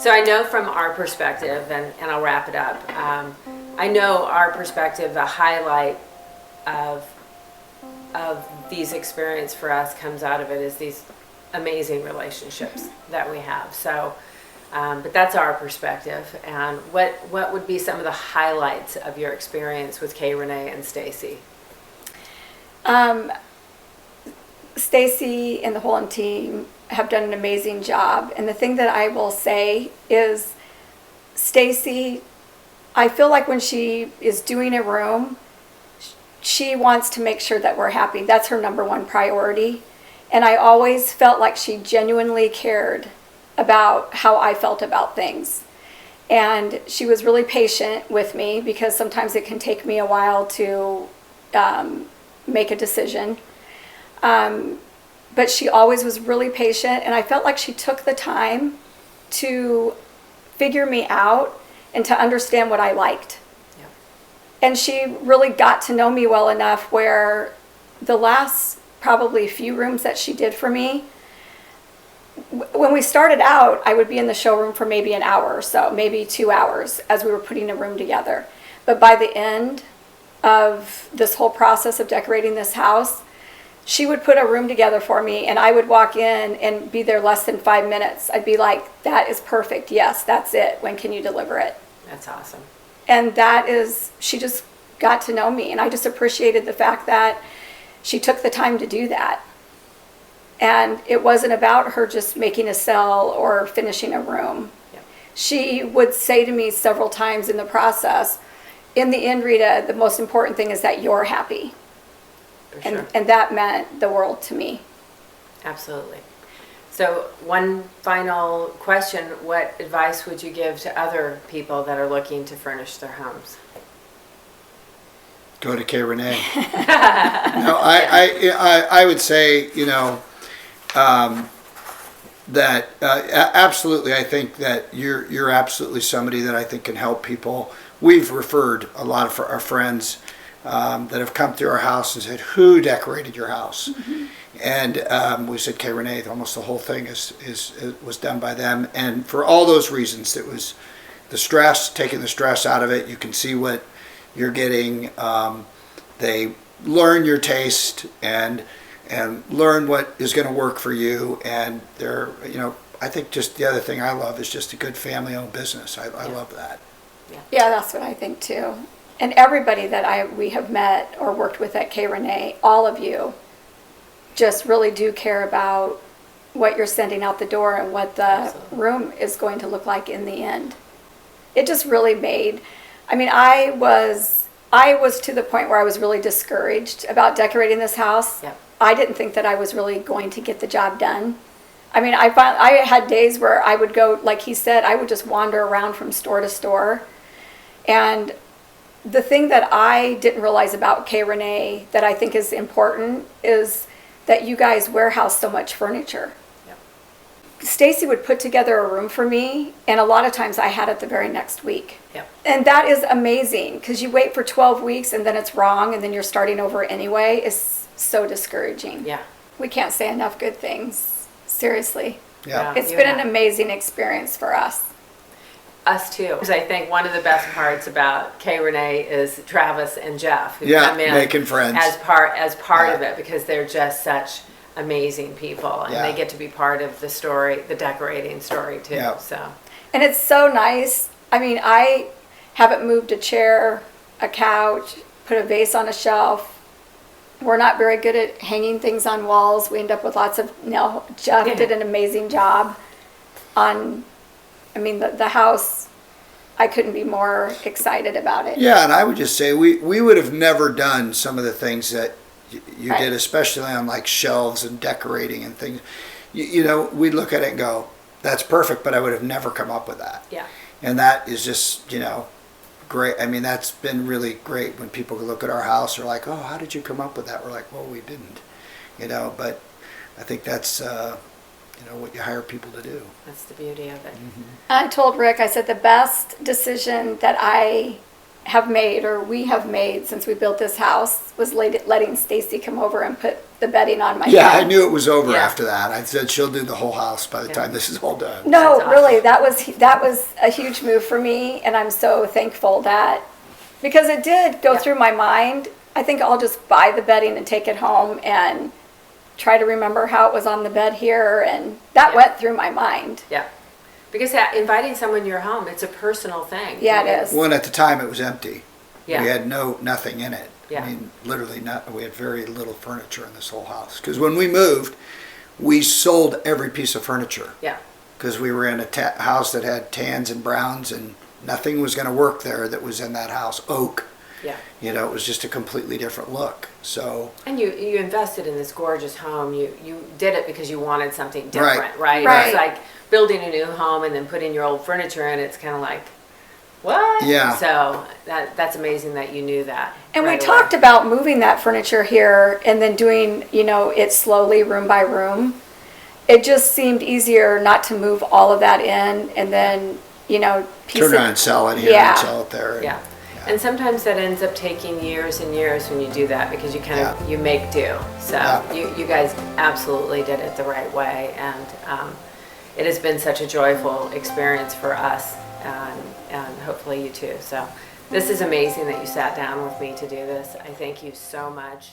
So I know from our perspective, and I'll wrap it up, I know our perspective, the highlight of these experiences for us comes out of it is these amazing relationships that we have. So, but that's our perspective. And what would be some of the highlights of your experience with Kay, Renee, and Stacy? Stacy and the whole team have done an amazing job. And the thing that I will say is Stacy, I feel like when she is doing a room, she wants to make sure that we're happy. That's her number one priority. And I always felt like she genuinely cared about how I felt about things. And she was really patient with me because sometimes it can take me a while to make a decision. But she always was really patient, and I felt like she took the time to figure me out and to understand what I liked. Yeah. And she really got to know me well enough where the last probably few rooms that she did for me, when we started out, I would be in the showroom for maybe an hour or so, maybe 2 hours as we were putting a room together. But by the end of this whole process of decorating this house, she would put a room together for me, and I would walk in and be there less than 5 minutes. I'd be like, that is perfect. Yes, that's it. When can you deliver it? That's awesome. And that is, she just got to know me, and I just appreciated the fact that she took the time to do that. And it wasn't about her just making a sell or finishing a room. Yep. She would say to me several times in the process, in the end, Rita, the most important thing is that you're happy. For sure. And that meant the world to me. Absolutely. So one final question, what advice would you give to other people that are looking to furnish their homes? Go to Kay Renee. No, I would say, that absolutely, I think that you're absolutely somebody that I think can help people. We've referred a lot of our friends that have come through our house and said, who decorated your house? Mm-hmm. And we said, Kay Renee, almost the whole thing was done by them. And for all those reasons, it was the stress, taking the stress out of it. You can see what you're getting. They learn your taste and learn what is going to work for you. And they're, I think just the other thing I love is just a good family-owned business. I love that. Yeah, that's what I think too. And everybody that we have met or worked with at Kay Renee, all of you just really do care about what you're sending out the door and what the Absolutely. Room is going to look like in the end. It just really made, I was to the point where I was really discouraged about decorating this house. Yep. I didn't think that I was really going to get the job done. I had days where I would go, like he said, I would just wander around from store to store. And the thing that I didn't realize about Kay Renee that I think is important is that you guys warehouse so much furniture. Yep. Stacy would put together a room for me, and a lot of times I had it the very next week. Yep. And that is amazing because you wait for 12 weeks and then it's wrong and then you're starting over anyway. It's so discouraging. Yeah. We can't say enough good things. Seriously. Yeah. It's been an amazing experience for us. Us too. Because I think one of the best parts about Kay Renee is Travis and Jeff, who Yeah, come in making friends. as part Yeah. of it, because they're just such amazing people, and Yeah. they get to be part of the story, the decorating story too. Yeah. So And it's so nice. I haven't moved a chair, a couch, put a vase on a shelf. We're not very good at hanging things on walls. We end up with lots of Jeff Yeah. did an amazing job on, the house. I couldn't be more excited about it. Yeah, and I would just say we would have never done some of the things that you Right. did, especially on like shelves and decorating and things. We'd look at it and go, that's perfect, but I would have never come up with that. yeah. And that is just, great. That's been really great when people look at our house. They're like, oh, how did you come up with that? We're like, well, we didn't, but I think that's, what you hire people to do. That's the beauty of it. Mm-hmm. I told Rick, I said the best decision that I have made or we have made since we built this house was letting Stacy come over and put the bedding on my Yeah, bed. I knew it was over Yeah. after that. I said she'll do the whole house by the time this is all done. No, That's really, awesome. that was a huge move for me, and I'm so thankful that, because it did go Yeah. through my mind. I think I'll just buy the bedding and take it home and try to remember how it was on the bed here, and that Yeah. went through my mind. Yeah. Because inviting someone to your home, it's a personal thing. Yeah, it is. When at the time it was empty. Yeah. We had nothing in it. Yeah. I mean, literally we had very little furniture in this whole house. Because when we moved, we sold every piece of furniture. Yeah. Because we were in a house that had tans and browns, and nothing was going to work there that was in that house. Oak. Yeah. You know, it was just a completely different look. So, And you invested in this gorgeous home. You did it because you wanted something different, right? Right. It's like building a new home and then putting your old furniture in. It's kind of like, what? Yeah. So that's amazing that you knew that. And right we away. talked about moving that furniture here and then doing, it slowly, room by room. It just seemed easier not to move all of that in and then, piece turn it. around and sell it here Yeah. and sell it there. And, Yeah. And sometimes that ends up taking years and years when you do that because you kind of, you make do. So Yeah. you guys absolutely did it the right way. And it has been such a joyful experience for us and hopefully you too. So this is amazing that you sat down with me to do this. I thank you so much.